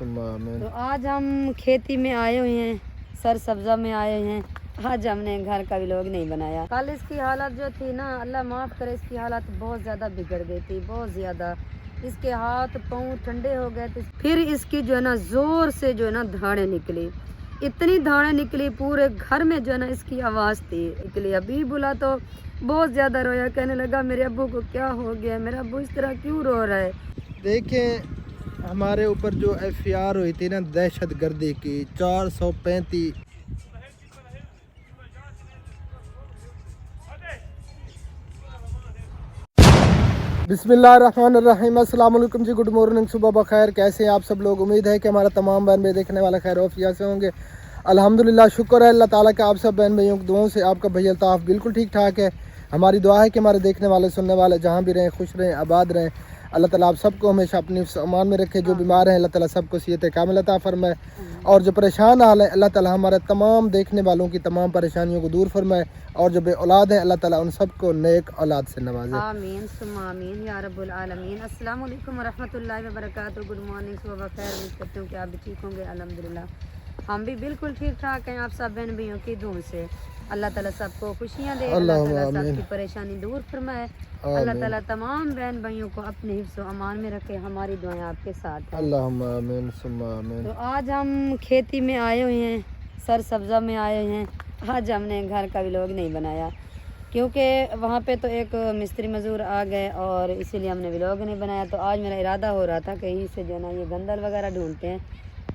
तो आज हम खेती में आए हुए हैं, सर सब्जा में आए हैं। आज हमने घर का व्लॉग नहीं बनाया। कल इसकी हालत जो थी ना, अल्लाह माफ़ करे, इसकी हालत बहुत ज़्यादा बिगड़ गई थी, बहुत ज़्यादा। इसके हाथ पाँव ठंडे हो गए थे। फिर इसकी जो है ना ज़ोर से जो है ना धाड़ें निकली, इतनी धाड़ें निकली पूरे घर में जो है ना इसकी आवाज़ थी निकली। अभी बुला तो बहुत ज़्यादा रोया, कहने लगा मेरे अब्बू को क्या हो गया, मेरा अब्बू इस तरह क्यों रो रहा है। देखें हमारे ऊपर जो एफआईआर हुई थी ना दहशत गर्दी की 435। बिस्मिल्लाहिर्रहमानिर्रहीम। अस्सलाम वालेकुम जी, गुड मॉर्निंग, सुबह बखैर। कैसे हैं आप सब लोग? उम्मीद है कि हमारा तमाम बहन भाई देखने वाला खैर वफिया से होंगे। अल्हम्दुलिल्लाह, शुक्र है अल्लाह ताला का आप सब बहन भाइयों की दुआओं से आपका भाई अल्ताफ़ बिल्कुल ठीक ठाक है। हमारी दुआ है कि हमारे देखने वाले सुनने वाले जहाँ भी रहें खुश रहें, आबाद रहें। अल्लाह ताला आप सबको हमेशा अपनी अमान में रखे। जो बीमार हैं अल्लाह ताला सबको सेहत कामिल अता फरमाए, और जो परेशान हाल है अल्लाह ताला हमारे तमाम देखने वालों की तमाम परेशानियों को दूर फरमाए, और जो बे औलाद है अल्लाह ताला उन सबको नेक औलाद से नवाजे। आमीन सुम्मा आमीन या रब्बुल आलमीन। अस्सलाम वालेकुम व रहमतुल्लाहि व बरकातहू। गुड मॉर्निंग, सुबह बखैर। उम्मीद करती हूँ कि आप भी ठीक होंगे। अल्हम्दुलिल्लाह हम भी बिल्कुल ठीक ठाक हैं, आप सब बहन भाइयों की दुआ से। अल्लाह ताला सबको खुशियाँ दे, अल्लाह ताला सबकी परेशानी दूर फरमाए, अल्लाह ताला तमाम बहन भाइयों को अपने हिफ्ज़ व अमान में रखे। हमारी दुआएं आपके साथ हैं। अल्लाहुम्मा आमीन सुम्मा आमीन। तो आज हम खेती में आए हुए हैं, सर सब्जा में आए हुए हैं। आज हमने घर का व्लॉग नहीं बनाया क्योंकि वहाँ पे तो एक मिस्त्री मज़दूर आ गए और इसीलिए हमने व्लॉग नहीं बनाया। तो आज मेरा इरादा हो रहा था कहीं से जो है ना ये गंदल वगैरह ढूंढते हैं,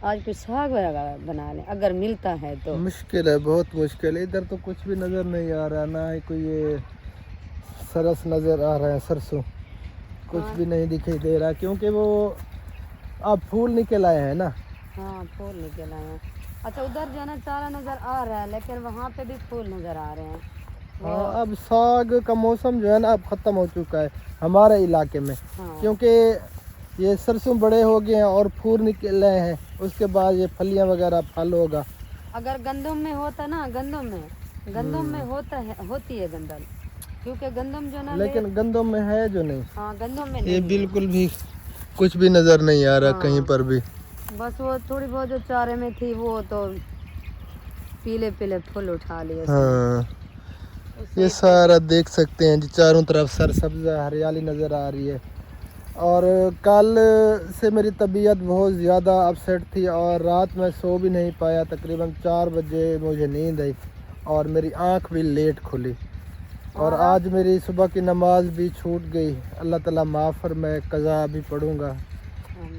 आज कुछ साग वगैरह बना लें अगर मिलता है तो। मुश्किल है, बहुत मुश्किल है। इधर तो कुछ भी नज़र नहीं आ रहा, ना ही कोई ये सरस नज़र आ रहा है, सरसों कुछ भी नहीं दिखाई दे रहा, क्योंकि वो अब फूल निकल आए हैं ना। हाँ, फूल निकल आए हैं। अच्छा, उधर जो है ना चारा नज़र आ रहा है, लेकिन वहाँ पे भी फूल नज़र आ रहे हैं। हाँ, अब साग का मौसम जो है ना अब ख़त्म हो चुका है हमारे इलाके में। हाँ। क्योंकि ये सरसों बड़े हो गए हैं और फूल निकल रहे हैं, उसके बाद ये फलियां वगैरह फल होगा। अगर गंदम में होता ना, गंदम में होता है, होती है गंदल, क्योंकि गंदम जो ना, लेकिन गंदम में है जो नहीं। हाँ, गंदम में ये नहीं बिल्कुल भी कुछ भी नज़र नहीं आ रहा। हाँ। कहीं पर भी बस वो थोड़ी बहुत जो चारे में थी वो तो पीले पीले फूल उठा लिए। हाँ, ये सारा देख सकते हैं जी, चारों तरफ सरसब्ज़ हरियाली नज़र आ रही है। और कल से मेरी तबीयत बहुत ज़्यादा अपसेट थी और रात में सो भी नहीं पाया। तकरीबन 4 बजे मुझे नींद आई और मेरी आंख भी लेट खुली, और आज मेरी सुबह की नमाज भी छूट गई। अल्लाह ताला माफ़ फरमाए, कज़ा भी पढ़ूँगा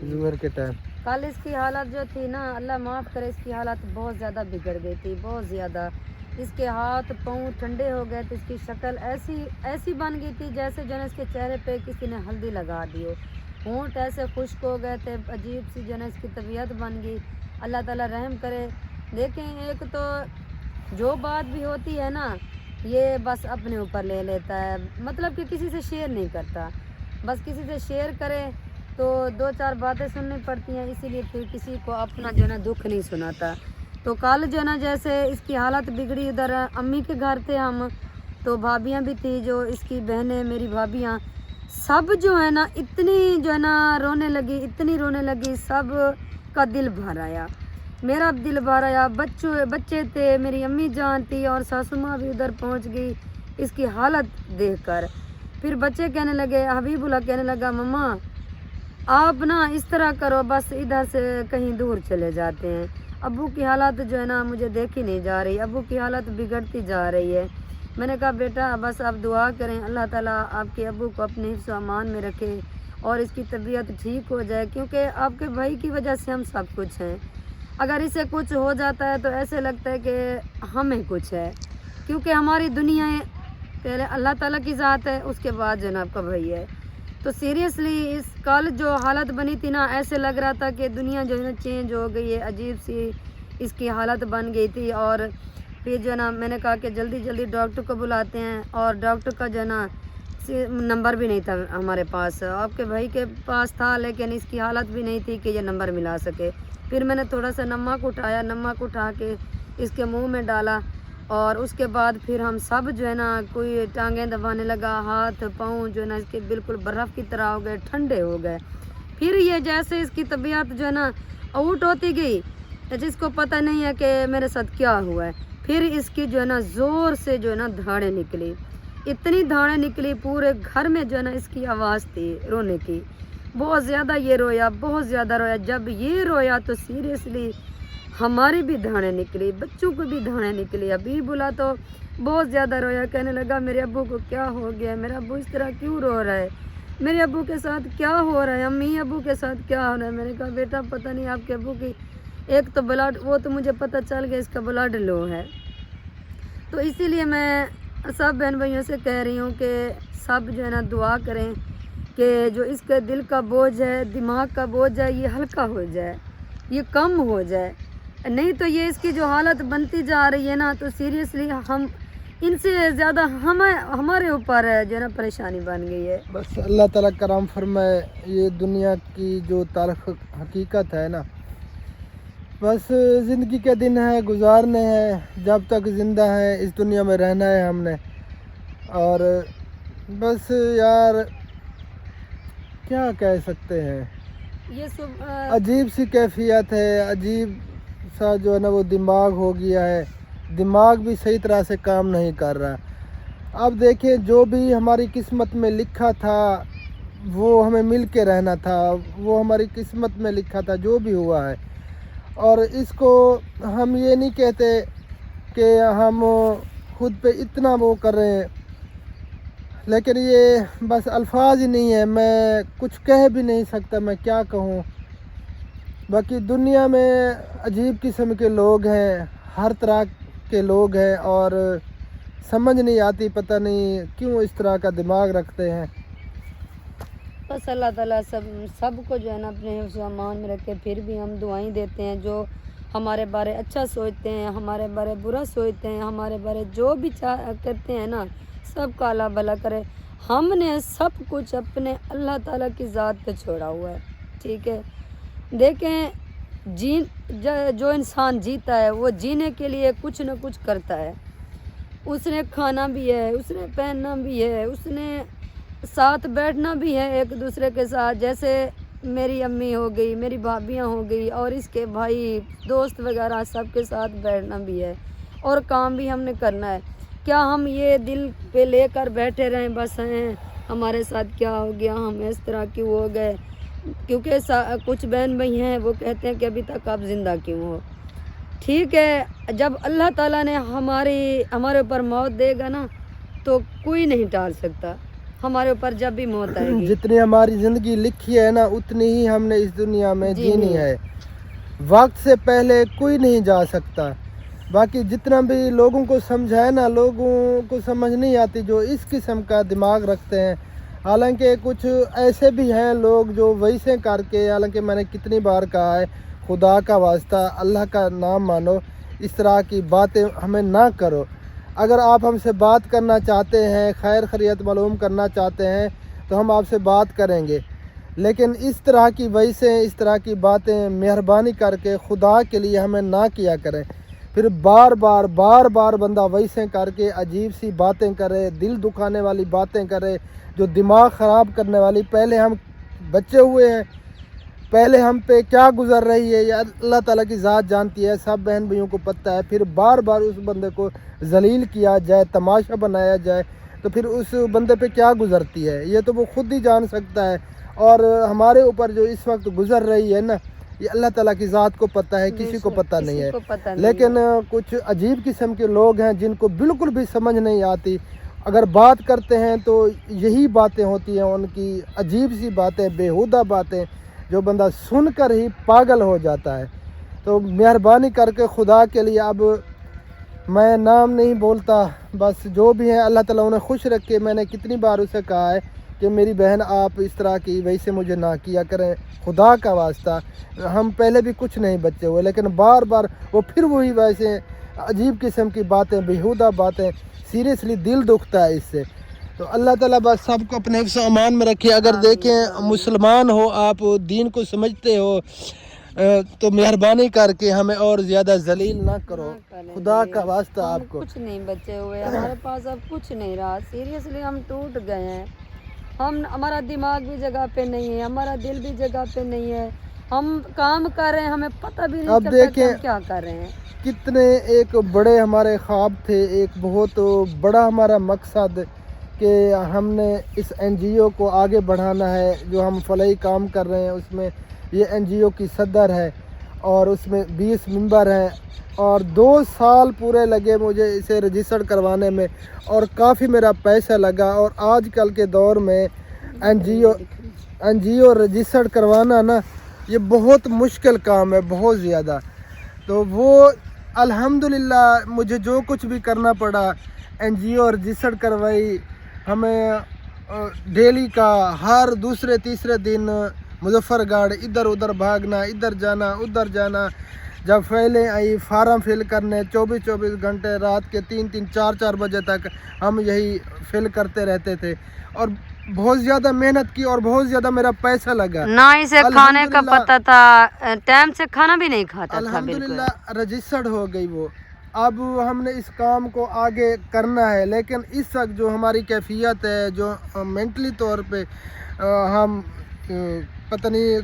ज़ुहर के टाइम। कल इसकी हालत जो थी ना, अल्लाह माफ़ करे, इसकी हालत बहुत ज़्यादा बिगड़ गई थी, बहुत ज़्यादा। इसके हाथ पाँव ठंडे हो गए थे, इसकी शक्ल ऐसी बन गई थी जैसे जो है इसके चेहरे पे किसी ने हल्दी लगा दी हो। होंठ ऐसे खुश्क हो गए थे, अजीब सी जो है इसकी तबीयत बन गई। अल्लाह ताला रहम करे। देखें, एक तो जो बात भी होती है ना, ये बस अपने ऊपर ले लेता है, मतलब कि किसी से शेयर नहीं करता। बस किसी से शेयर करे तो 2-4 बातें सुननी पड़ती हैं, इसीलिए फिर किसी को अपना जो है ना दुख नहीं सुनाता। तो कल जो है ना जैसे इसकी हालत बिगड़ी, उधर अम्मी के घर थे हम, तो भाभियाँ भी थी, जो इसकी बहनें मेरी भाभियाँ सब जो है ना इतनी जो है ना रोने लगी, इतनी रोने लगी, सब का दिल भर आया, मेरा दिल भर आया। बच्चे थे, मेरी अम्मी जान थी और सासू माँ भी उधर पहुँच गई इसकी हालत देखकर। फिर बच्चे कहने लगे, हबीबुल्लाह कहने लगा, मम्मा आप ना इस तरह करो, बस इधर से कहीं दूर चले जाते हैं, अब्बू की हालत जो है ना मुझे देखी नहीं जा रही, अब्बू की हालत बिगड़ती जा रही है। मैंने कहा बेटा बस आप दुआ करें, अल्लाह ताला आपके अब्बू को अपने हिफ्ज़ अमान में रखे और इसकी तबीयत ठीक हो जाए, क्योंकि आपके भाई की वजह से हम सब कुछ हैं। अगर इसे कुछ हो जाता है तो ऐसे लगता है कि हमें कुछ है, क्योंकि हमारी दुनिया पहले अल्लाह ताला की ज़ात है, उसके बाद जो है ना आपका भाई है। तो सीरियसली इस कल जो हालत बनी थी ना, ऐसे लग रहा था कि दुनिया जो है ना चेंज हो गई है, अजीब सी इसकी हालत बन गई थी। और फिर जो है ना मैंने कहा कि जल्दी जल्दी डॉक्टर को बुलाते हैं, और डॉक्टर का जो है ना नंबर भी नहीं था हमारे पास, आपके भाई के पास था, लेकिन इसकी हालत भी नहीं थी कि ये नंबर मिला सके। फिर मैंने थोड़ा सा नमक उठाया, नमक उठा के इसके मुँह में डाला, और उसके बाद फिर हम सब जो है ना कोई टांगें दबाने लगा, हाथ पाँव जो है ना इसके बिल्कुल बर्फ़ की तरह हो गए, ठंडे हो गए। फिर ये जैसे इसकी तबीयत जो है ना आउट होती गई, जिसको पता नहीं है कि मेरे साथ क्या हुआ है। फिर इसकी जो है ना ज़ोर से जो है ना धाड़ें निकली, इतनी धाड़ें निकली पूरे घर में जो है ना इसकी आवाज़ थी रोने की। बहुत ज़्यादा ये रोया, बहुत ज़्यादा रोया। जब ये रोया तो सीरियसली हमारी भी धाड़ें निकली, बच्चों को भी धाड़ें निकली। अभी बोला तो बहुत ज़्यादा रोया, कहने लगा मेरे अब्बू को क्या हो गया, मेरा अब्बू इस तरह क्यों रो रहा है, मेरे अब्बू के साथ क्या हो रहा है, अम्मी अब्बू के साथ क्या हो रहा है। मैंने कहा बेटा पता नहीं आपके अब्बू की एक तो ब्लड, वो तो मुझे पता चल गया इसका ब्लड लो है। तो इसीलिए मैं सब बहन भाइयों से कह रही हूँ कि सब जो है ना दुआ करें कि जो इसके दिल का बोझ है, दिमाग का बोझ है, ये हल्का हो जाए, ये कम हो जाए। नहीं तो ये इसकी जो हालत बनती जा रही है ना, तो सीरियसली हम इनसे ज़्यादा हमारे ऊपर जो है ना परेशानी बन गई है। बस अल्लाह ताला करम फरमाए। ये दुनिया की जो तल्ख हकीकत है ना, बस ज़िंदगी के दिन है, गुजारने हैं। जब तक ज़िंदा है इस दुनिया में रहना है हमने। और बस यार क्या कह सकते हैं, ये सब अजीब सी कैफियत है, अजीब सा जो है ना वो दिमाग हो गया है। दिमाग भी सही तरह से काम नहीं कर रहा। अब देखिए जो भी हमारी किस्मत में लिखा था वो हमें मिल के रहना था, वो हमारी किस्मत में लिखा था, जो भी हुआ है। और इसको हम ये नहीं कहते कि हम खुद पे इतना वो कर रहे हैं, लेकिन ये बस अल्फाज ही नहीं है, मैं कुछ कह भी नहीं सकता, मैं क्या कहूँ। बाकी दुनिया में अजीब किस्म के लोग हैं, हर तरह के लोग हैं, और समझ नहीं आती, पता नहीं क्यों इस तरह का दिमाग रखते हैं। बस अल्लाह ताला सबको जो है ना अपने हिफ्ज़ व अमान में रखे। फिर भी हम दुआएं देते हैं, जो हमारे बारे अच्छा सोचते हैं, हमारे बारे बुरा सोचते हैं, हमारे बारे जो भी करते हैं ना, सबका अल्लाह भला करे। हमने सब कुछ अपने अल्लाह ताला की ज़ात पे छोड़ा हुआ है, ठीक है। देखें जो इंसान जीता है वो जीने के लिए कुछ न कुछ करता है। उसने खाना भी है, उसने पहनना भी है, उसने साथ बैठना भी है एक दूसरे के साथ। जैसे मेरी अम्मी हो गई, मेरी भाभियाँ हो गई, और इसके भाई दोस्त वगैरह सबके साथ बैठना भी है, और काम भी हमने करना है। क्या हम ये दिल पे लेकर बैठे रहें बस हैं हमारे साथ क्या हो गया, हम इस तरह क्यों हो गए। क्योंकि कुछ बहन भाई हैं वो कहते हैं कि अभी तक आप ज़िंदा क्यों हो। ठीक है, जब अल्लाह ताला ने हमारे ऊपर मौत देगा ना, तो कोई नहीं टाल सकता हमारे ऊपर जब भी मौत आएगी। जितनी हमारी ज़िंदगी लिखी है ना, उतनी ही हमने इस दुनिया में जीनी है। वक्त से पहले कोई नहीं जा सकता। बाकी जितना भी लोगों को समझाए ना, लोगों को समझ नहीं आती जो इस किस्म का दिमाग रखते हैं। हालांकि कुछ ऐसे भी हैं लोग जो वैसे करके, हालांकि मैंने कितनी बार कहा है, खुदा का वास्ता अल्लाह का नाम मानो, इस तरह की बातें हमें ना करो। अगर आप हमसे बात करना चाहते हैं, खैर खैरियत मालूम करना चाहते हैं, तो हम आपसे बात करेंगे। लेकिन इस तरह की वैसे इस तरह की बातें मेहरबानी करके खुदा के लिए हमें ना किया करें। फिर बार बार बंदा वैसे करके अजीब सी बातें करे, दिल दुखाने वाली बातें करे, जो दिमाग ख़राब करने वाली। पहले हम बच्चे हुए हैं, पहले हम पे क्या गुज़र रही है ये अल्लाह ताला की ज़ात जानती है, सब बहन भाइयों को पता है। फिर बार उस बंदे को जलील किया जाए, तमाशा बनाया जाए, तो फिर उस बंदे पे क्या गुज़रती है ये तो वो खुद ही जान सकता है। और हमारे ऊपर जो इस वक्त गुज़र रही है ना, ये अल्लाह ताला की ज़ात को पता है, किसी को पता नहीं है। लेकिन कुछ अजीब किस्म के लोग हैं जिनको बिल्कुल भी समझ नहीं आती। अगर बात करते हैं तो यही बातें होती हैं उनकी, अजीब सी बातें, बेहुदा बातें, जो बंदा सुनकर ही पागल हो जाता है। तो मेहरबानी करके खुदा के लिए, अब मैं नाम नहीं बोलता, बस जो भी है अल्लाह ताला उन्हें खुश रखे। मैंने कितनी बार उसे कहा है कि मेरी बहन आप इस तरह की वैसे मुझे ना किया करें, खुदा का वास्ता। हम पहले भी कुछ नहीं बच्चे हुए, लेकिन बार वो फिर वही वैसे अजीब किस्म की बातें, बेहुदा बातें। सीरियसली दिल दुखता है इससे। तो अल्लाह ताला बस सबको अपने हिफ्ज़ अमान में रखे। अगर देखें मुसलमान हो आप, दीन को समझते हो, तो मेहरबानी करके हमें और ज़्यादा जलील ना करो, खुदा का वास्ता। आपको कुछ नहीं बचे हुए, हमारे पास अब कुछ नहीं रहा। सीरियसली हम टूट गए हैं। हमारा दिमाग भी जगह पे नहीं है, हमारा दिल भी जगह पे नहीं है। हम काम कर रहे हैं, हमें पता भी नहीं अब चलता कि देखें, हम क्या कर रहे हैं। कितने एक बड़े हमारे ख्वाब थे, एक बहुत बड़ा हमारा मकसद कि हमने इस एनजीओ को आगे बढ़ाना है। जो हम फलाई काम कर रहे हैं उसमें ये एनजीओ की सदर है और उसमें 20 मेंबर हैं और 2 साल पूरे लगे मुझे इसे रजिस्टर करवाने में और काफ़ी मेरा पैसा लगा। और आजकल के दौर में एनजीओ रजिस्टर करवाना ना ये बहुत मुश्किल काम है, बहुत ज़्यादा। तो वो अल्हम्दुलिल्लाह मुझे जो कुछ भी करना पड़ा, एनजीओ रजिस्टर करवाई। हमें डेली का हर दूसरे तीसरे दिन मुजफ्फरगढ़ इधर उधर भागना, इधर जाना उधर जाना। जब फाइलें आई फार्म फिल करने 24-24 घंटे रात के 3-3 4-4 बजे तक हम यही फिल करते रहते थे और बहुत ज़्यादा मेहनत की और बहुत ज़्यादा मेरा पैसा लगा। ना इसे खाने का पता था, टाइम से खाना भी नहीं खाता था। अल्हम्दुलिल्लाह रजिस्टर्ड हो गई वो। अब हमने इस काम को आगे करना है, लेकिन इस वक्त जो हमारी कैफियत है, जो मेंटली तौर पे हम पता नहीं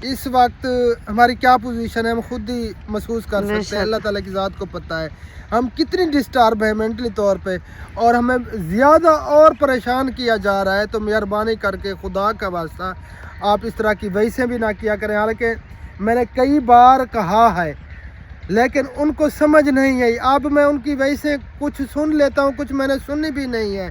इस वक्त हमारी क्या पोजीशन है, हम खुद ही महसूस कर सकते हैं। अल्लाह ताला की ज़ात को पता है हम कितनी डिस्टर्ब है मेंटली तौर पे और हमें ज़्यादा और परेशान किया जा रहा है। तो मेहरबानी करके खुदा का वास्ता आप इस तरह की वैसे भी ना किया करें। हालांकि मैंने कई बार कहा है लेकिन उनको समझ नहीं आई। अब मैं उनकी वैसे कुछ सुन लेता हूँ, कुछ मैंने सुनी भी नहीं है,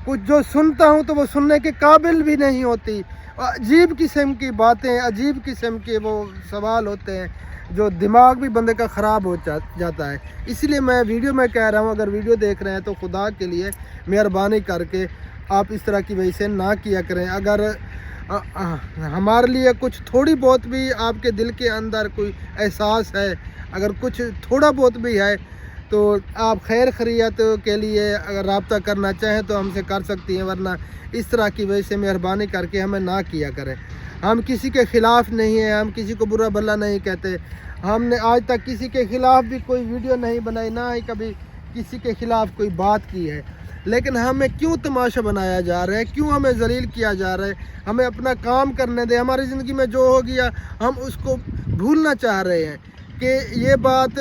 कुछ जो सुनता हूँ तो वो सुनने के काबिल भी नहीं होती। अजीब किस्म की बातें, अजीब किस्म के वो सवाल होते हैं जो दिमाग भी बंदे का ख़राब हो जाता है। इसलिए मैं वीडियो में कह रहा हूँ, अगर वीडियो देख रहे हैं तो खुदा के लिए मेहरबानी करके आप इस तरह की वैसे ना किया करें। अगर हमारे लिए कुछ थोड़ी बहुत भी आपके दिल के अंदर कोई एहसास है, अगर कुछ थोड़ा बहुत भी है तो आप खैर खैरियत के लिए अगर रब्ता करना चाहें तो हमसे कर सकती हैं, वरना इस तरह की वजह से मेहरबानी करके हमें ना किया करें। हम किसी के ख़िलाफ़ नहीं हैं, हम किसी को बुरा भला नहीं कहते। हमने आज तक किसी के ख़िलाफ़ भी कोई वीडियो नहीं बनाई, ना ही कभी किसी के ख़िलाफ़ कोई बात की है। लेकिन हमें क्यों तमाशा बनाया जा रहा है, क्यों हमें जलील किया जा रहा है? हमें अपना काम करने दें। हमारी ज़िंदगी में जो हो गया हम उसको भूलना चाह रहे हैं कि ये बात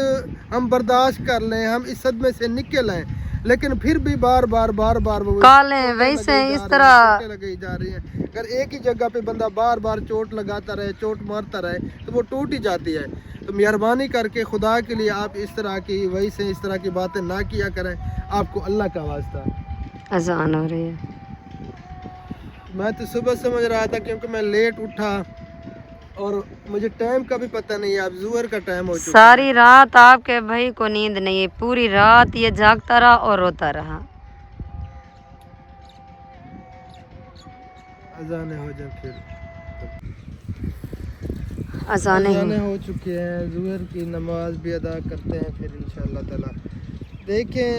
हम बर्दाश्त कर लें, हम इस सदमे से निकल आएँ, लेकिन फिर भी बार बार वो कालें वैसे इस तरह लगाई जा रही हैं। अगर एक ही जगह पे बंदा बार बार चोट लगाता रहे, चोट मारता रहे तो वो टूट ही जाती है। तो मेहरबानी करके खुदा के लिए आप इस तरह की वैसे इस तरह की बातें ना किया करें, आपको अल्लाह का वास्ता। अजान हो रही है। मैं तो सुबह समझ रहा था क्योंकि मैं लेट उठा और मुझे टाइम का भी पता नहीं है, अब ज़ुहर का टाइम हो चुका। सारी रात आपके भाई को नींद नहीं है, पूरी रात ये जागता रहा और रोता रहा। अजाने हो जाए फिर अजाने हो चुके हैं, ज़ुहर की नमाज भी अदा करते हैं फिर इंशाअल्लाह ताला। देखें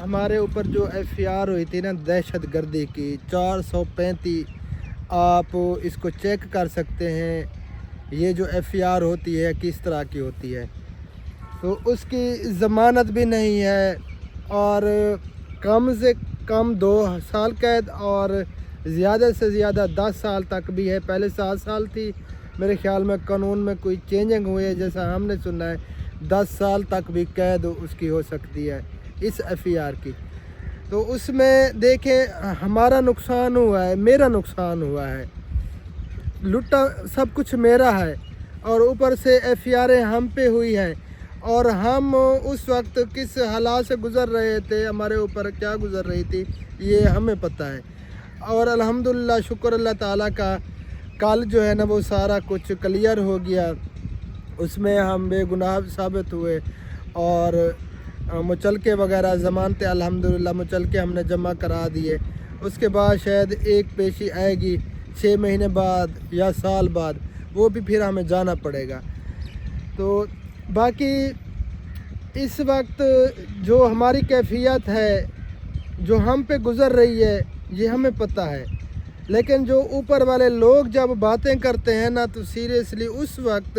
हमारे ऊपर जो FIR हुई थी ना दहशत गर्दी की 435, आप इसको चेक कर सकते हैं। ये जो FIR होती है किस तरह की होती है, तो उसकी ज़मानत भी नहीं है और कम से कम 2 साल कैद और ज़्यादा से ज़्यादा 10 साल तक भी है। पहले 7 साल थी, मेरे ख़्याल में कानून में कोई चेंजिंग हुई है, जैसा हमने सुना है 10 साल तक भी कैद उसकी हो सकती है इस FIR की। तो उसमें देखें हमारा नुकसान हुआ है, मेरा नुकसान हुआ है, लुटा सब कुछ मेरा है और ऊपर से FIR हम पे हुई है और हम उस वक्त किस हालात से गुज़र रहे थे, हमारे ऊपर क्या गुज़र रही थी ये हमें पता है। और अल्हम्दुलिल्लाह शुक्र अल्लाह ताला का, कल जो है ना वो सारा कुछ क्लियर हो गया, उसमें हम बेगुनाह साबित हुए और मुचलके वगैरह ज़मानतें अल्हम्दुलिल्लाह मुचलके हमने जमा करा दिए। उसके बाद शायद एक पेशी आएगी 6 महीने बाद या साल बाद, वो भी फिर हमें जाना पड़ेगा। तो बाकी इस वक्त जो हमारी कैफियत है, जो हम पे गुज़र रही है, ये हमें पता है। लेकिन जो ऊपर वाले लोग जब बातें करते हैं ना, तो सीरियसली उस वक्त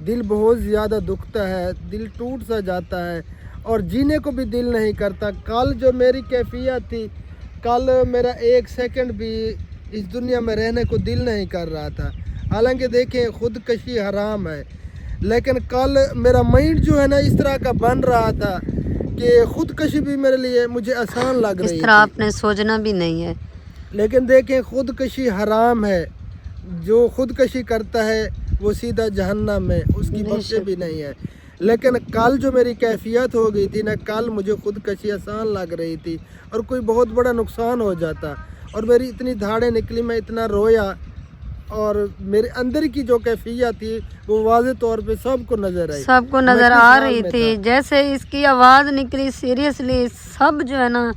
दिल बहुत ज़्यादा दुखता है, दिल टूट सा जाता है और जीने को भी दिल नहीं करता। कल जो मेरी कैफियत थी, कल मेरा 1 सेकंड भी इस दुनिया में रहने को दिल नहीं कर रहा था। हालांकि देखें खुदकशी हराम है, लेकिन कल मेरा माइंड जो है ना इस तरह का बन रहा था कि खुदकशी भी मेरे लिए मुझे आसान लग इस रही तरह थी। आपने सोचना भी नहीं है। लेकिन देखें खुदकशी हराम है, जो खुदकशी करता है वो सीधा जहन्नम में, उसकी बख्शे भी नहीं है। लेकिन कल जो मेरी कैफियत हो गई थी ना, कल मुझे खुदकशी आसान लग रही थी और कोई बहुत बड़ा नुकसान हो जाता, और मेरी इतनी धाड़ें निकली, मैं इतना रोया, और मेरे अंदर की जो कैफियत थी वो वाज़े तौर पे सबको नज़र आई। सबको मैं नजर किस आ हाल रही में थी, था। जैसे इसकी आवाज निकली सीरियसली सब जो है ना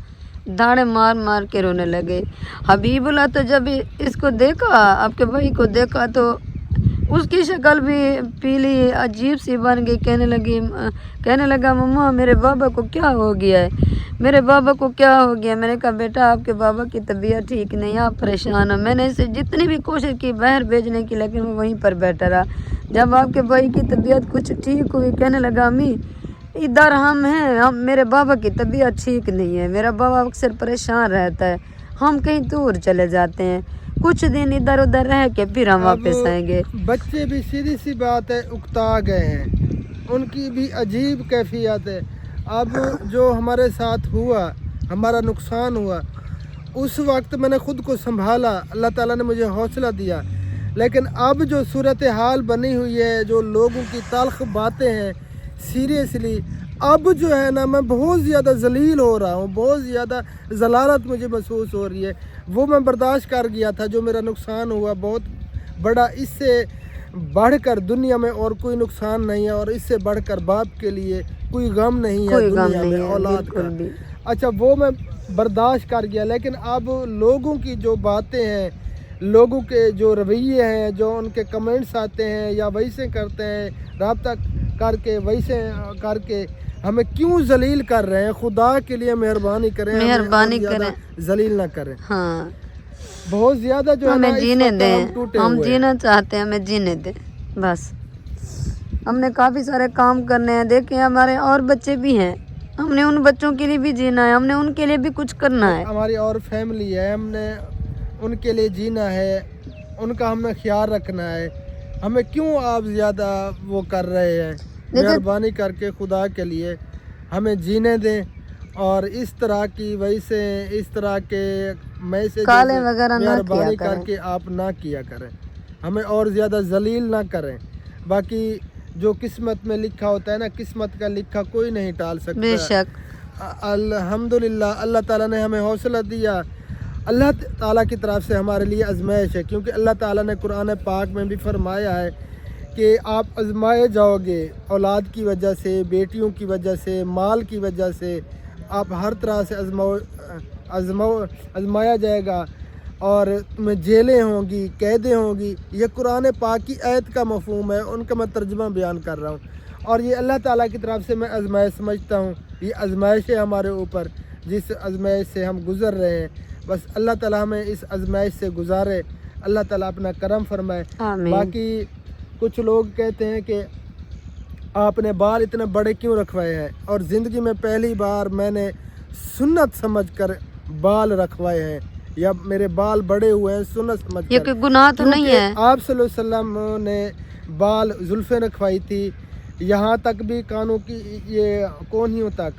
दाड़े मार मार के रोने लगे। हबीबुल्ला तो जब इसको देखा, आपके भाई को देखा, तो उसकी शक्ल भी पीली अजीब सी बन गई। कहने लगा मम्मा मेरे बाबा को क्या हो गया है, मेरे बाबा को क्या हो गया। मैंने कहा बेटा आपके बाबा की तबीयत ठीक नहीं, आप परेशान हो। मैंने इसे जितनी भी कोशिश की बाहर भेजने की, लेकिन वो वहीं पर बैठा रहा। जब आपके भाई की तबीयत कुछ ठीक हुई, कहने लगा अम्मी इधर हम हैं, हम मेरे बाबा की तबीयत ठीक नहीं है, मेरा बाबा अक्सर परेशान रहता है, हम कहीं दूर चले जाते हैं, कुछ दिन इधर उधर रह के फिर हम वापस आएंगे। बच्चे भी सीधी सी बात है उकता गए हैं, उनकी भी अजीब कैफियत है। अब जो हमारे साथ हुआ, हमारा नुकसान हुआ, उस वक्त मैंने ख़ुद को संभाला, अल्लाह ताला ने मुझे हौसला दिया। लेकिन अब जो सूरत हाल बनी हुई है, जो लोगों की तल्ख बातें हैं, सीरियसली अब जो है ना मैं बहुत ज़्यादा जलील हो रहा हूँ, बहुत ज़्यादा जलालत मुझे महसूस हो रही है। वो मैं बर्दाश्त कर गया था, जो मेरा नुकसान हुआ बहुत बड़ा, इससे बढ़कर दुनिया में और कोई नुकसान नहीं है, और इससे बढ़कर बाप के लिए कोई गम नहीं है कोई गम दुनिया नहीं में है, औलाद बिल्कुल भी। का। अच्छा, वो मैं बर्दाश्त कर गया, लेकिन अब लोगों की जो बातें हैं, लोगों के जो रवैये हैं, जो उनके कमेंट्स आते हैं या वैसे करते हैं, रब्ता करके वैसे करके हमें क्यों जलील कर रहे हैं। खुदा के लिए मेहरबानी करें, मेहरबानी करें, जलील ना करें। हाँ बहुत ज़्यादा जो है ना हमें इस जीने वक्त हम दें, टूटे हम हुए हैं। जीना चाहते हैं, हमें जीने दें बस। हमने काफ़ी सारे काम करने हैं, देखें हमारे और बच्चे भी हैं, हमने उन बच्चों के लिए भी जीना है, हमने उनके लिए भी कुछ करना है। हमारी और फैमिली है, हमने उनके लिए जीना है, उनका हमें ख्याल रखना है। हमें क्यों आप ज़्यादा वो कर रहे हैं। मेहरबानी करके खुदा के लिए हमें जीने दें, और इस तरह की वैसे इस तरह के मैसेज काले वगैरह ना मेहरबानी किया करें। करके आप ना किया करें, हमें और ज़्यादा जलील ना करें। बाकी जो किस्मत में लिखा होता है ना, किस्मत का लिखा कोई नहीं टाल सकता। बेशक अल्हम्दुलिल्लाह अल्लाह ताला ने हमें हौसला दिया। अल्लाह ताला की तरफ से हमारे लिए आजमाइश है, क्योंकि अल्लाह ताला ने कुरान पाक में भी फरमाया है कि आप आजमाए जाओगे, औलाद की वजह से, बेटियों की वजह से, माल की वजह से, आप हर तरह से आजमाया जाएगा, और तुम्हें जेलें होंगी, कैदें होंगी। ये कुरान पाक की आयत का मफहूम है, उनका मैं तर्जुमा बयान कर रहा हूँ, और ये अल्लाह ताला की तरफ से मैं आजमाइश समझता हूँ। ये आजमाइश है हमारे ऊपर, जिस आजमाइश से हम गुज़र रहे हैं। बस अल्लाह ताला हमें इस आजमाइश से गुजारे, अल्लाह ताला अपना करम फरमाए। आमीन। बाकी कुछ लोग कहते हैं कि आपने बाल इतने बड़े क्यों रखवाए हैं, और ज़िंदगी में पहली बार मैंने सुन्नत समझकर बाल रखवाए हैं, या मेरे बाल बड़े हुए हैं सुन्नत ये समझकर। कोई गुनाह तो नहीं क्योंकि है। आप सल्लल्लाहु अलैहि वसल्लम ने बाल जुल्फ़ें रखवाई थी, यहाँ तक भी कानों की ये कोहनियों तक,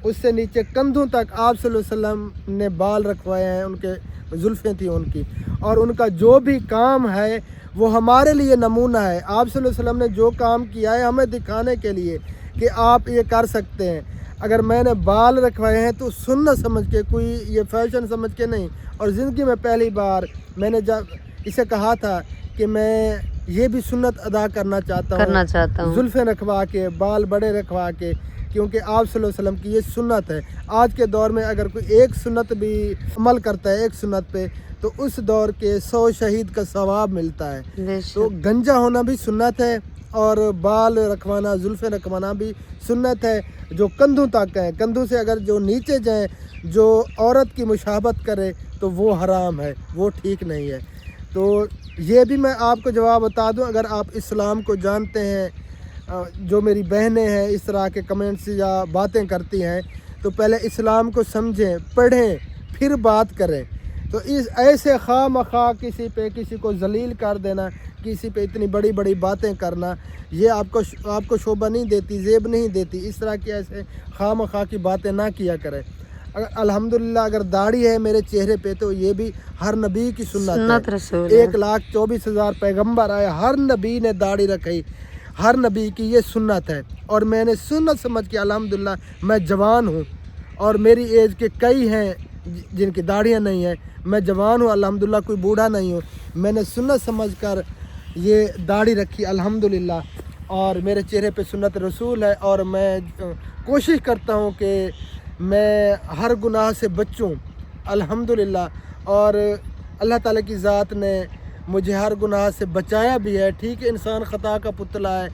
उससे नीचे कंधों तक आप सल्लल्लाहु अलैहि वसल्लम ने बाल रखवाए हैं, उनके जुल्फ़ें थी उनकी, और उनका जो भी काम है वो हमारे लिए नमूना है। आप सल्लल्लाहु अलैहि वसल्लम ने जो काम किया है हमें दिखाने के लिए कि आप ये कर सकते हैं। अगर मैंने बाल रखवाए हैं तो सुन्नत समझ के, कोई ये फैशन समझ के नहीं। और ज़िंदगी में पहली बार मैंने जब इसे कहा था कि मैं ये भी सुन्नत अदा करना चाहता हूँ, जुल्फ़ें रखवा के, बाल बड़े रखवा के, क्योंकि आप सल्लल्लाहु अलैहि वसल्लम की ये सुन्नत है। आज के दौर में अगर कोई एक सुन्नत भी अमल करता है, एक सुन्नत पे, तो उस दौर के 100 शहीद का सवाब मिलता है। तो गंजा होना भी सुन्नत है, और बाल रखवाना, जुल्फ़ें रखवाना भी सुन्नत है, जो कंधों तक है। कंधों से अगर जो नीचे जाए, जो औरत की मुशाबत करे, तो वो हराम है, वो ठीक नहीं है। तो ये भी मैं आपको जवाब बता दूं, अगर आप इस्लाम को जानते हैं, जो मेरी बहनें हैं इस तरह के कमेंट्स या बातें करती हैं, तो पहले इस्लाम को समझें, पढ़ें, फिर बात करें। तो इस ऐसे खामखा किसी को जलील कर देना, किसी पे इतनी बड़ी बड़ी बातें करना, ये आपको शोभा नहीं देती, ज़ेब नहीं देती। इस तरह की ऐसे खामखा की बातें ना किया करें। अल्हम्दुलिल्लाह अगर दाढ़ी है मेरे चेहरे पे तो ये भी हर नबी की सुन्नत है। रसूल है। 1,24,000 पैगंबर आए, हर नबी ने दाढ़ी रखी, हर नबी की ये सुन्नत है। और मैंने सुन्नत समझ के अल्हम्दुलिल्लाह मैं जवान हूँ और मेरी एज के कई हैं जिनकी दाढ़ियाँ नहीं हैं, मैं जवान हूँ अल्हम्दुलिल्लाह, कोई बूढ़ा नहीं हूँ। मैंने सुन्नत समझ कर ये दाढ़ी रखी अल्हम्दुलिल्लाह, और मेरे चेहरे पे सुन्नत रसूल है। और मैं कोशिश करता हूँ कि मैं हर गुनाह से बचूँ अल्हम्दुलिल्लाह। और अल्लाह ताला की ज़ात ने मुझे हर गुनाह से बचाया भी है। ठीक है, इंसान ख़ता का पुतला है,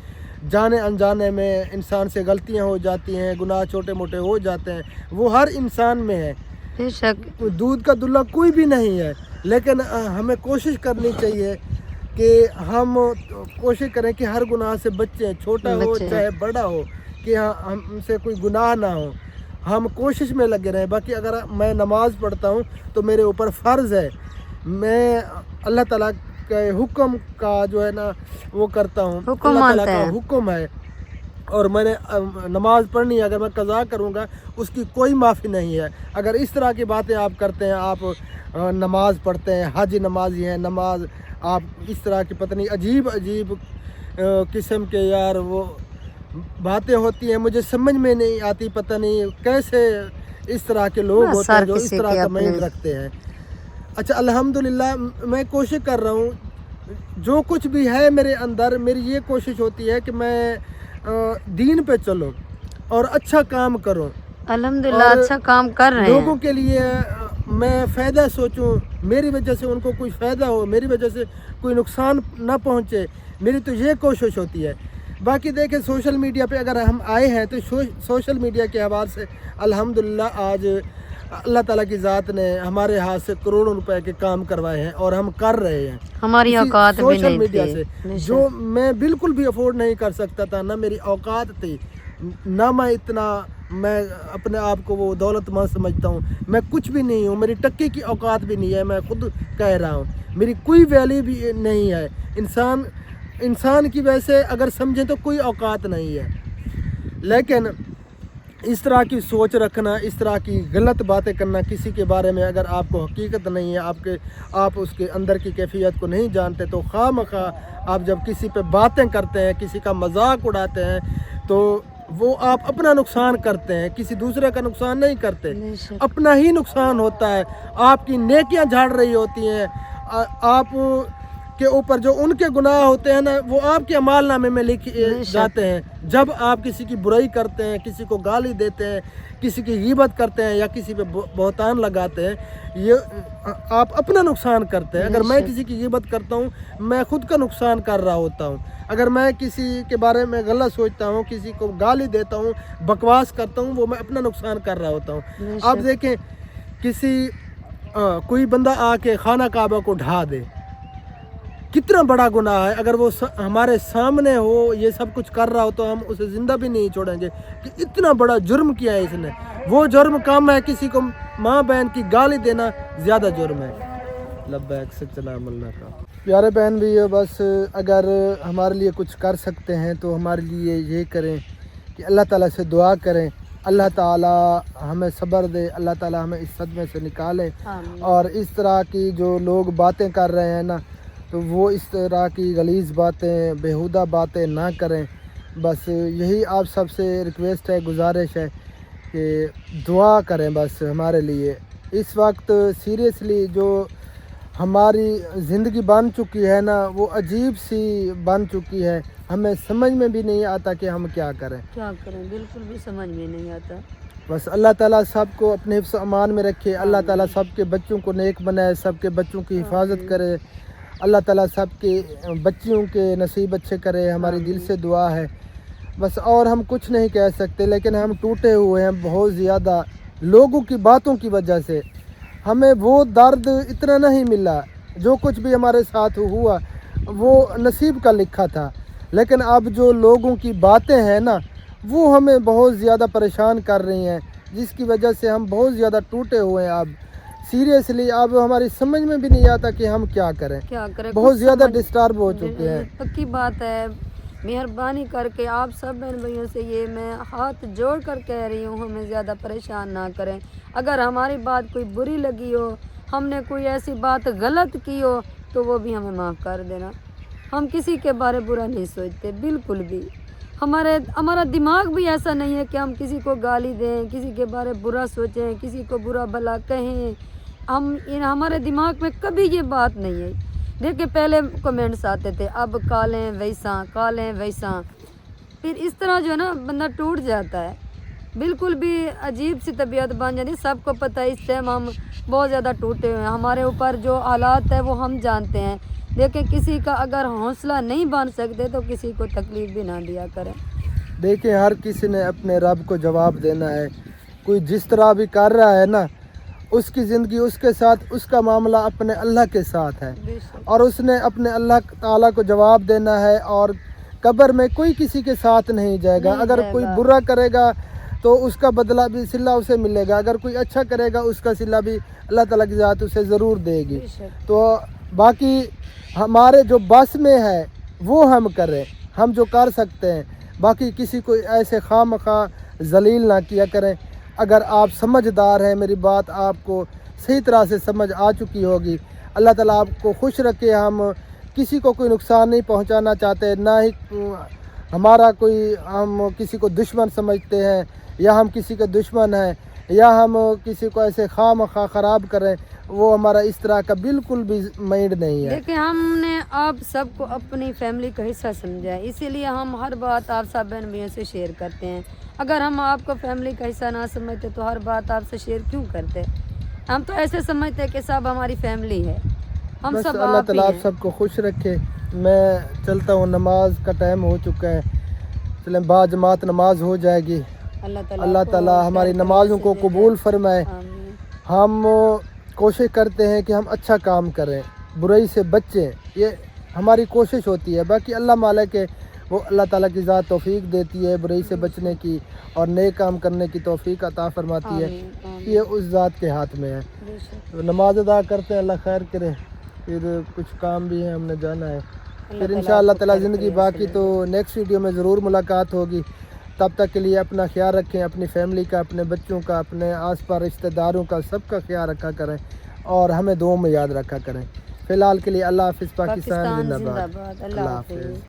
जाने अनजाने में इंसान से गलतियां हो जाती हैं, गुनाह छोटे मोटे हो जाते हैं, वो हर इंसान में है, बेशक। कोई दूध का दुल्हा कोई भी नहीं है। लेकिन हमें कोशिश करनी चाहिए कि हम कोशिश करें कि हर गुनाह से बचें, छोटा हो चाहे बड़ा हो, कि हमसे कोई गुनाह ना हो, हम कोशिश में लगे रहें। बाकी अगर मैं नमाज़ पढ़ता हूँ तो मेरे ऊपर फ़र्ज़ है, मैं अल्लाह ताला के हुक्म का जो है ना वो करता हूँ, अल्लाह ताला का हुक्म है और मैंने नमाज़ पढ़नी है। अगर मैं कज़ा करूँगा उसकी कोई माफ़ी नहीं है। अगर इस तरह की बातें आप करते हैं, आप नमाज़ पढ़ते हैं, हाजी नमाजी हैं, नमाज आप इस तरह की पता नहीं अजीब अजीब किस्म के यार वो बातें होती हैं, मुझे समझ में नहीं आती, पता नहीं कैसे इस तरह के लोग होते हैं जो इस तरह का मीद रखते हैं। अच्छा, अल्हम्दुलिल्लाह मैं कोशिश कर रहा हूँ, जो कुछ भी है मेरे अंदर, मेरी ये कोशिश होती है कि मैं दीन पे चलूँ और अच्छा काम करूँ। अल्हम्दुलिल्लाह अच्छा काम कर रहे हैं। लोगों के लिए मैं फ़ायदा सोचूं, मेरी वजह से उनको कोई फ़ायदा हो, मेरी वजह से कोई नुकसान ना पहुँचे, मेरी तो ये कोशिश होती है। बाकी देखें, सोशल मीडिया पे अगर हम आए हैं तो सोशल मीडिया के हवाले से अल्हम्दुलिल्लाह आज अल्लाह ताला की ज़ात ने हमारे हाथ से करोड़ों रुपए के काम करवाए हैं और हम कर रहे हैं हमारी औकात भी सोशल नहीं मीडिया थी, से, जो मैं बिल्कुल भी अफोर्ड नहीं कर सकता था, ना मेरी औकात थी, ना मैं अपने आप को वो दौलतमंद समझता हूँ। मैं कुछ भी नहीं हूँ, मेरी टक्के की औकात भी नहीं है, मैं खुद कह रहा हूँ, मेरी कोई वैल्यू भी नहीं है। इंसान की वैसे अगर समझें तो कोई औकात नहीं है। लेकिन इस तरह की सोच रखना, इस तरह की गलत बातें करना किसी के बारे में, अगर आपको हकीकत नहीं है, आप उसके अंदर की कैफियत को नहीं जानते, तो खामखा आप जब किसी पे बातें करते हैं, किसी का मजाक उड़ाते हैं, तो वो आप अपना नुकसान करते हैं, किसी दूसरे का नुकसान नहीं करते, अपना ही नुकसान होता है। आपकी नेकियां झाड़ रही होती हैं, आप के ऊपर जो उनके गुनाह होते हैं ना, वो आपके अमालनामे में लिखे जाते हैं। जब आप किसी की बुराई करते हैं, किसी को गाली देते हैं, किसी की ग़ीबत करते हैं या किसी पे बहतान लगाते हैं, ये आप अपना नुकसान करते हैं। अगर मैं किसी की ग़ीबत करता हूँ, मैं खुद का नुकसान कर रहा होता हूँ। अगर मैं किसी के बारे में गलत सोचता हूँ, किसी को गाली देता हूँ, बकवास करता हूँ, वो मैं अपना नुकसान कर रहा होता हूँ। आप देखें, कोई बंदा आके खाना काबा को ढा दे, कितना बड़ा गुनाह है। अगर वो हमारे सामने हो, ये सब कुछ कर रहा हो, तो हम उसे ज़िंदा भी नहीं छोड़ेंगे कि इतना बड़ा जुर्म किया है इसने। वो जुर्म कम है, किसी को माँ बहन की गाली देना ज़्यादा जुर्म है। लब्बैक सलाम अल्लाह का। प्यारे बहन भी, बस अगर हमारे लिए कुछ कर सकते हैं तो हमारे लिए ये करें कि अल्लाह ताला से दुआ करें, अल्लाह ताला हमें सब्र दे, अल्लाह ताला हमें इस सदमे से निकाले। और इस तरह की जो लोग बातें कर रहे हैं ना, तो वो इस तरह की गलीज़ बातें, बेहुदा बातें ना करें। बस यही आप सबसे रिक्वेस्ट है, गुजारिश है कि दुआ करें बस हमारे लिए। इस वक्त सीरियसली जो हमारी ज़िंदगी बन चुकी है ना, वो अजीब सी बन चुकी है, हमें समझ में भी नहीं आता कि हम क्या करें, बिल्कुल भी समझ में नहीं आता। बस अल्लाह ताला सबको अपने हिफ्ज़ अमान में रखे, अल्लाह ताला सबके बच्चों को नेक बनाए, सबके बच्चों की हिफाजत करे, अल्लाह ताला सबके बच्चियों के नसीब अच्छे करे, हमारी दिल से दुआ है बस। और हम कुछ नहीं कह सकते, लेकिन हम टूटे हुए हैं बहुत ज़्यादा लोगों की बातों की वजह से। हमें वो दर्द इतना नहीं मिला, जो कुछ भी हमारे साथ हुआ वो नसीब का लिखा था, लेकिन अब जो लोगों की बातें हैं ना, वो हमें बहुत ज़्यादा परेशान कर रही हैं, जिसकी वजह से हम बहुत ज़्यादा टूटे हुए हैं। अब सीरियसली अब हमारी समझ में भी नहीं आता कि हम क्या करें, क्या करें, बहुत कुछ ज़्यादा समझ- डिस्टर्ब हो चुके हैं। पक्की बात है। मेहरबानी करके आप सब बहन भाइयों से ये मैं हाथ जोड़ कर कह रही हूँ, हमें ज़्यादा परेशान ना करें। अगर हमारी बात कोई बुरी लगी हो, हमने कोई ऐसी बात गलत की हो, तो वो भी हमें माफ़ कर देना। हम किसी के बारे बुरा नहीं सोचते बिल्कुल भी। हमारा दिमाग भी ऐसा नहीं है कि हम किसी को गाली दें, किसी के बारे बुरा सोचें, किसी को बुरा भला कहें। हमारे दिमाग में कभी ये बात नहीं है। देखिए पहले कमेंट्स आते थे, अब कालें वैसा, फिर इस तरह जो है ना बंदा टूट जाता है। बिल्कुल भी अजीब सी तबीयत बन जाती। सबको पता है इस टाइम हम बहुत ज़्यादा टूटे हुए हैं, हमारे ऊपर जो हालात है वो हम जानते हैं। देखिए किसी का अगर हौसला नहीं बन सकते तो किसी को तकलीफ़ भी ना दिया करें। देखिए हर किसी ने अपने रब को जवाब देना है। कोई जिस तरह भी कर रहा है ना, उसकी ज़िंदगी उसके साथ, उसका मामला अपने अल्लाह के साथ है, बेशक और उसने अपने अल्लाह ताला को जवाब देना है। और कब्र में कोई किसी के साथ नहीं जाएगा। नहीं अगर कोई जाएगा। बुरा करेगा तो उसका बदला भी सिला उसे मिलेगा, अगर कोई अच्छा करेगा उसका सिला भी अल्लाह ताला की ज़ात उसे ज़रूर देगी। बेशक तो बाकी हमारे जो बस में है वो हम करें, हम जो कर सकते हैं। बाकी किसी को ऐसे खामखा जलील ना किया करें। अगर आप समझदार हैं, मेरी बात आपको सही तरह से समझ आ चुकी होगी। अल्लाह ताला आपको खुश रखे। हम किसी को कोई नुकसान नहीं पहुंचाना चाहते, ना ही हमारा कोई हम किसी को दुश्मन समझते हैं, या हम किसी के दुश्मन हैं, या हम किसी को ऐसे खामखा ख़राब करें, वो हमारा इस तरह का बिल्कुल भी माइंड नहीं है। देखिए हमने आप सबको अपनी फैमिली का हिस्सा समझा है, इसीलिए हम हर बात आप सब बहन भाइयों से शेयर करते हैं। अगर हम आपको फैमिली का हिस्सा ना समझते तो हर बात आपसे शेयर क्यों करते? हम तो ऐसे समझते हैं कि सब हमारी फैमिली है, हम बस सब अल्लाह आप ही ताला आप हैं। सबको खुश रखे। मैं चलता हूँ, नमाज का टाइम हो चुका है। चलें बाद जमात नमाज हो जाएगी। अल्लाह ताला हमारी नमाज़ों को कबूल फरमाए। आमीन। हम कोशिश करते हैं कि हम अच्छा काम करें, बुराई से बचें, ये हमारी कोशिश होती है। बाकी अल्लाह मालिक है, वो अल्लाह ताला की ज़ात तौफीक देती है बुराई से बचने की, और नेक काम करने की तौफीक अता फरमाती है। आमीन, आमीन। ये उस ज़ात के हाथ में है। बेशक। तो नमाज अदा करते हैं, अल्लाह खैर करे। फिर कुछ काम भी है, हमने जाना है। फिर इंशाअल्लाह ताला ज़िंदगी बाकी तो नेक्स्ट वीडियो में ज़रूर मुलाकात होगी। तब तक के लिए अपना ख्याल रखें, अपनी फैमिली का, अपने बच्चों का, अपने आस-पास रिश्तेदारों का, सबका ख्याल रखा करें, और हमें दुआ में याद रखा करें। फ़िलहाल के लिए अल्लाह हाफ़िज़। पाकिस्तान पाकिस्तान जिंदाबाद। जिंदाबाद। अल्लाह हाफिज़।